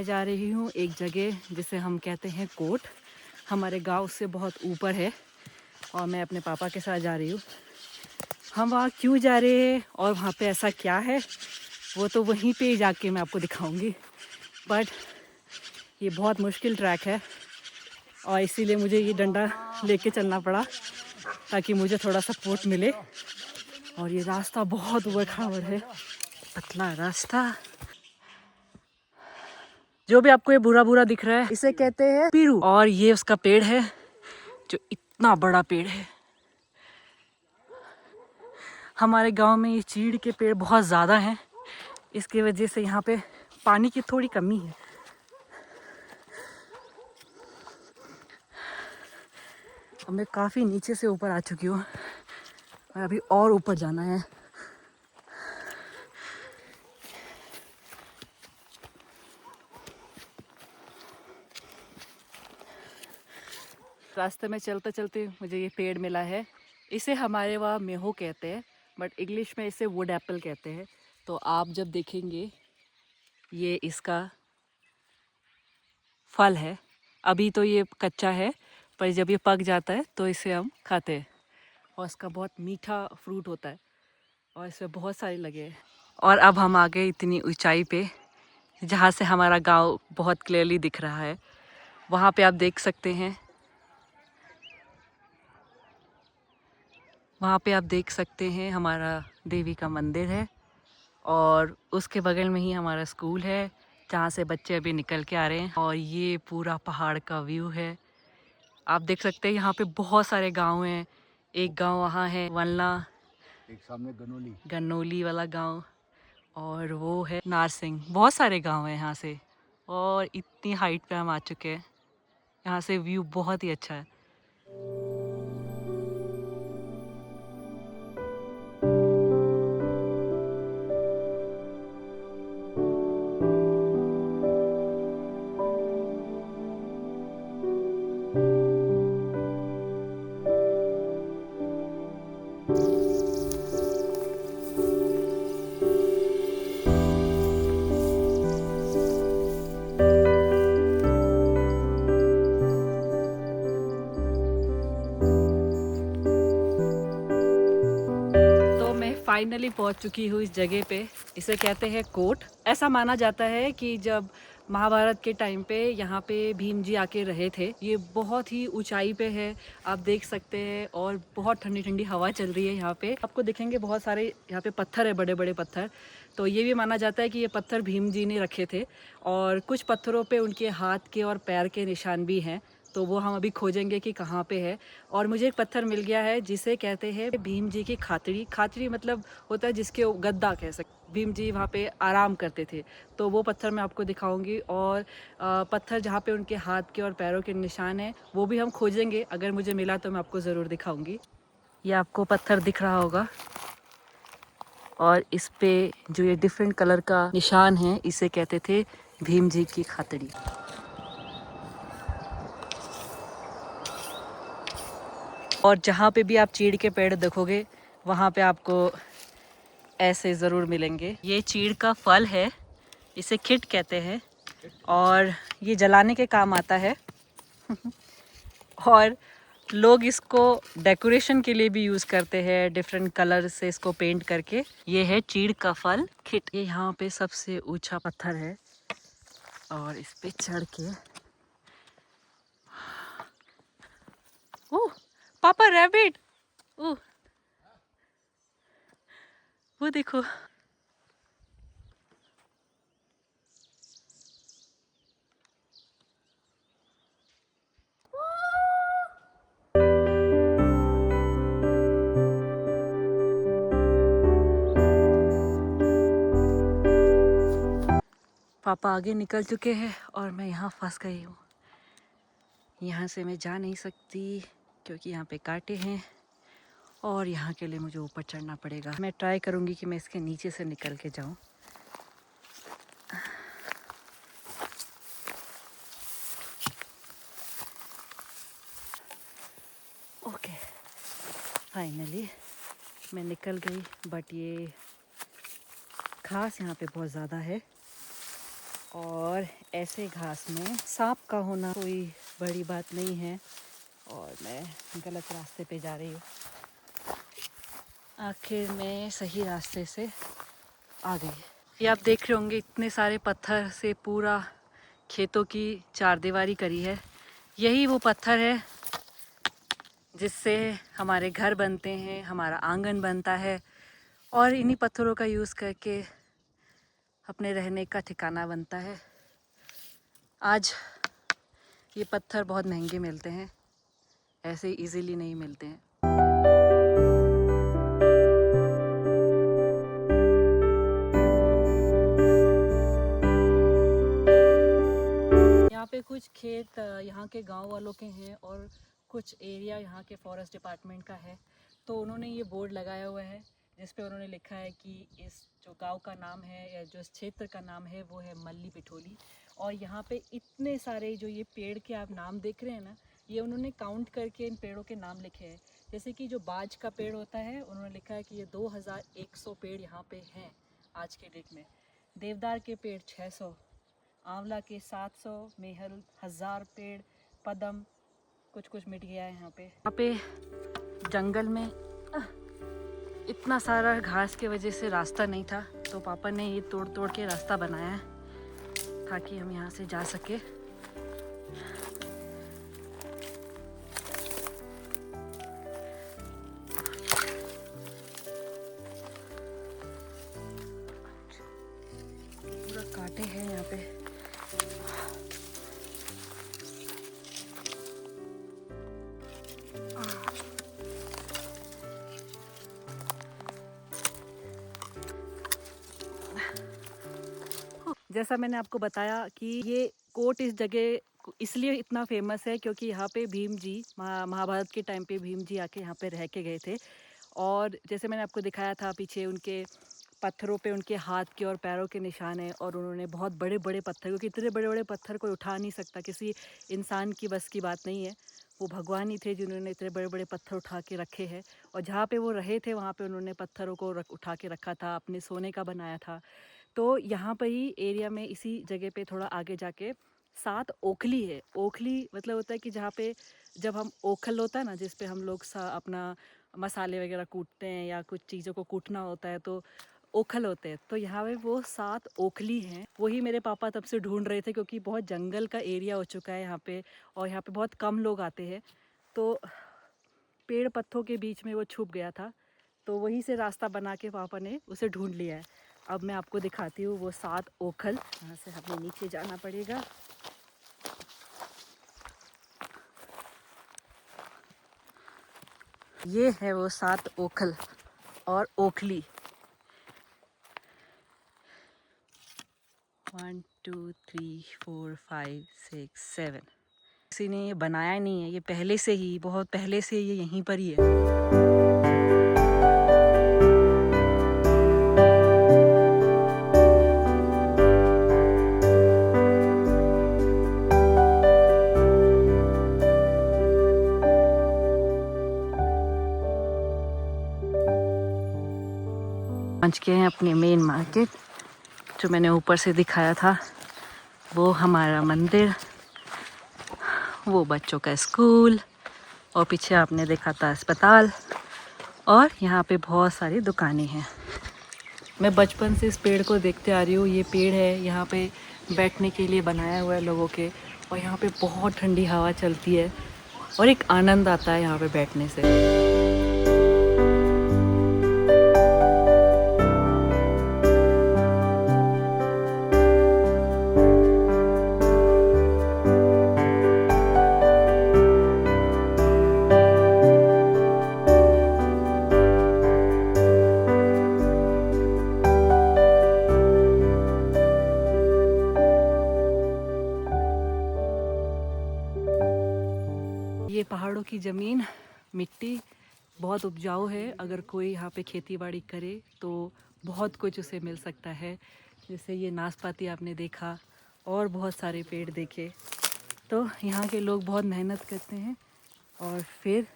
जा रही हूँ एक जगह जिसे हम कहते हैं कोट। हमारे गांव से बहुत ऊपर है और मैं अपने पापा के साथ जा रही हूँ। हम वहाँ क्यों जा रहे हैं और वहाँ पे ऐसा क्या है वो तो वहीं पे जाके मैं आपको दिखाऊंगी। बट ये बहुत मुश्किल ट्रैक है और इसीलिए मुझे ये डंडा लेके चलना पड़ा ताकि मुझे थोड़ा सपोर्ट मिले। और ये रास्ता बहुत ऊबड़ खाबड़ है, पतला रास्ता। जो भी आपको ये बुरा बुरा दिख रहा है इसे कहते हैं पीरू, और ये उसका पेड़ है जो इतना बड़ा पेड़ है। हमारे गांव में ये चीड़ के पेड़ बहुत ज़्यादा हैं, इसकी वजह से यहाँ पे पानी की थोड़ी कमी है। अब मैं काफ़ी नीचे से ऊपर आ चुकी हूँ और अभी और ऊपर जाना है। रास्ते में चलते चलते मुझे ये पेड़ मिला है। इसे हमारे वहाँ मेहो कहते हैं, बट इंग्लिश में इसे वुड एप्पल कहते हैं। तो आप जब देखेंगे ये इसका फल है। अभी तो ये कच्चा है, पर जब ये पक जाता है तो इसे हम खाते हैं और इसका बहुत मीठा फ्रूट होता है और इसमें बहुत सारे लगे हैं। और अब हम आ गए इतनी ऊंचाई पे जहाँ से हमारा गांव बहुत क्लियरली दिख रहा है। वहाँ पे आप देख सकते हैं, वहाँ पे आप देख सकते हैं हमारा देवी का मंदिर है और उसके बगल में ही हमारा स्कूल है जहाँ से बच्चे अभी निकल के आ रहे हैं। और ये पूरा पहाड़ का व्यू है, आप देख सकते हैं। यहाँ पे बहुत सारे गांव हैं। एक गांव वहाँ है वल्ला, एक सामने गनोली गन्नौली वाला गांव, और वो है नारसिंह। बहुत सारे गांव हैं यहाँ से और इतनी हाइट पे हम आ चुके हैं। यहाँ से व्यू बहुत ही अच्छा है। फाइनली पहुंच चुकी हूँ इस जगह पे। इसे कहते हैं कोट। ऐसा माना जाता है कि जब महाभारत के टाइम पे यहाँ पे भीम जी आके रहे थे। ये बहुत ही ऊंचाई पे है, आप देख सकते हैं, और बहुत ठंडी ठंडी हवा चल रही है। यहाँ पे आपको दिखेंगे बहुत सारे यहाँ पे पत्थर है, बड़े बड़े पत्थर। तो ये भी माना जाता है कि ये पत्थर भीम जी ने रखे थे और कुछ पत्थरों पे उनके हाथ के और पैर के निशान भी हैं। तो वो हम अभी खोजेंगे कि कहाँ पे है। और मुझे एक पत्थर मिल गया है जिसे कहते हैं भीम जी की खातड़ी। खातड़ी मतलब होता है जिसके गद्दा कह सकते। भीम जी वहाँ पे आराम करते थे, तो वो पत्थर मैं आपको दिखाऊंगी। और पत्थर जहाँ पे उनके हाथ के और पैरों के निशान हैं वो भी हम खोजेंगे। अगर मुझे मिला तो मैं आपको ज़रूर दिखाऊंगी। ये आपको पत्थर दिख रहा होगा और इस पे जो ये डिफरेंट कलर का निशान है इसे कहते थे भीम जी की खातड़ी। और जहाँ पे भी आप चीड़ के पेड़ देखोगे वहाँ पे आपको ऐसे ज़रूर मिलेंगे। ये चीड़ का फल है, इसे खिट कहते हैं और ये जलाने के काम आता है और लोग इसको डेकोरेशन के लिए भी यूज़ करते हैं, डिफरेंट कलर से इसको पेंट करके। ये है चीड़ का फल खिट। ये यहाँ पे सबसे ऊंचा पत्थर है और इस पे चढ़ के ओह पापा रैबिट, ओह वो देखो। पापा आगे निकल चुके हैं और मैं यहाँ फंस गई हूँ। यहाँ से मैं जा नहीं सकती क्योंकि यहाँ पे कांटे हैं और यहाँ के लिए मुझे ऊपर चढ़ना पड़ेगा। मैं ट्राई करूँगी कि मैं इसके नीचे से निकल के जाऊँ। ओके, फाइनली मैं निकल गई। बट ये घास यहाँ पे बहुत ज़्यादा है और ऐसे घास में सांप का होना कोई बड़ी बात नहीं है। और मैं गलत रास्ते पे जा रही हूँ। आखिर मैं सही रास्ते से आ गई। ये आप देख रहे होंगे इतने सारे पत्थर से पूरा खेतों की चारदीवारी करी है। यही वो पत्थर है जिससे हमारे घर बनते हैं, हमारा आंगन बनता है और इन्हीं पत्थरों का यूज़ करके अपने रहने का ठिकाना बनता है। आज ये पत्थर बहुत महंगे मिलते हैं, ऐसे इजीली नहीं मिलते हैं। यहाँ पे कुछ खेत यहाँ के गांव वालों के हैं और कुछ एरिया यहाँ के फॉरेस्ट डिपार्टमेंट का है। तो उन्होंने ये बोर्ड लगाया हुआ है जिस पे उन्होंने लिखा है कि इस जो गांव का नाम है या जो इस क्षेत्र का नाम है वो है मल्ली पिठोली। और यहाँ पे इतने सारे जो ये पेड़ के आप नाम देख रहे हैं ना, ये उन्होंने काउंट करके इन पेड़ों के नाम लिखे हैं। जैसे कि जो बाज का पेड़ होता है, उन्होंने लिखा है कि ये 2100 पेड़ यहाँ पे हैं आज के डेट में। देवदार के पेड़ 600, आंवला के 700, मेहल 1000 पेड़, पदम कुछ कुछ मिट गया है यहाँ पे। यहाँ पे जंगल में इतना सारा घास के वजह से रास्ता नहीं था, तो पापा ने ये तोड़ तोड़ के रास्ता बनाया है ताकि हम यहाँ से जा सके। पूरा कांटे हैं यहाँ पे। जैसा मैंने आपको बताया कि ये कोट इस जगह इसलिए इतना फेमस है क्योंकि यहाँ पे भीम जी महाभारत के टाइम पे भीम जी आके यहाँ पे रह के गए थे। और जैसे मैंने आपको दिखाया था पीछे उनके पत्थरों पे उनके हाथ के और पैरों के निशान हैं। और उन्होंने बहुत बड़े बड़े पत्थर, क्योंकि इतने बड़े बड़े पत्थर कोई उठा नहीं सकता, किसी इंसान की बस की बात नहीं है। वो भगवान ही थे जिन्होंने इतने बड़े बड़े पत्थर उठा के रखे हैं। और जहाँ पे वो रहे थे वहाँ पे उन्होंने पत्थरों को उठा के रखा था, अपने सोने का बनाया था। तो यहाँ पर ही एरिया में इसी जगह पे थोड़ा आगे जाके 7 ओखली है। ओखली मतलब होता है कि जहाँ पे जब हम ओखल होता है ना, जिस पे हम लोग अपना मसाले वगैरह कूटते हैं या कुछ चीज़ों को कूटना होता है तो ओखल होते हैं। तो यहाँ पे वो 7 ओखली हैं। वही मेरे पापा तब से ढूंढ रहे थे क्योंकि बहुत जंगल का एरिया हो चुका है यहाँ पे और यहाँ पे बहुत कम लोग आते हैं। तो पेड़ पत्तों के बीच में वो छुप गया था, तो वहीं से रास्ता बना के पापा ने उसे ढूंढ लिया है। अब मैं आपको दिखाती हूँ वो 7 ओखल। यहाँ से हमें नीचे जाना पड़ेगा। ये है वो 7 ओखल और ओखली। 1 2 3 4 5 6 7। किसी ने ये बनाया नहीं है, ये पहले से ही, बहुत पहले से ये यहीं पर ही है। पहुंच गए हैं अपने मेन मार्केट, जो मैंने ऊपर से दिखाया था। वो हमारा मंदिर, वो बच्चों का स्कूल और पीछे आपने देखा था अस्पताल। और यहाँ पे बहुत सारी दुकानें हैं। मैं बचपन से इस पेड़ को देखते आ रही हूँ। ये पेड़ है यहाँ पे बैठने के लिए बनाया हुआ है लोगों के, और यहाँ पे बहुत ठंडी हवा चलती है और एक आनंद आता है यहाँ पे बैठने से। ये पहाड़ों की ज़मीन, मिट्टी बहुत उपजाऊ है। अगर कोई यहाँ पे खेती बाड़ी करे तो बहुत कुछ उसे मिल सकता है। जैसे ये नाशपाती आपने देखा और बहुत सारे पेड़ देखे। तो यहाँ के लोग बहुत मेहनत करते हैं और फिर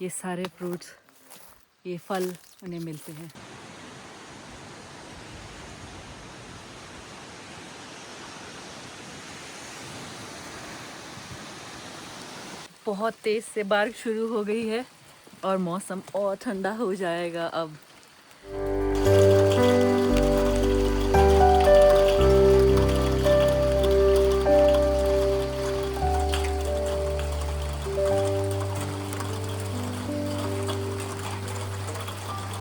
ये सारे फ्रूट्स, ये फल उन्हें मिलते हैं। बहुत तेज़ से बारिश शुरू हो गई है और मौसम और ठंडा हो जाएगा अब।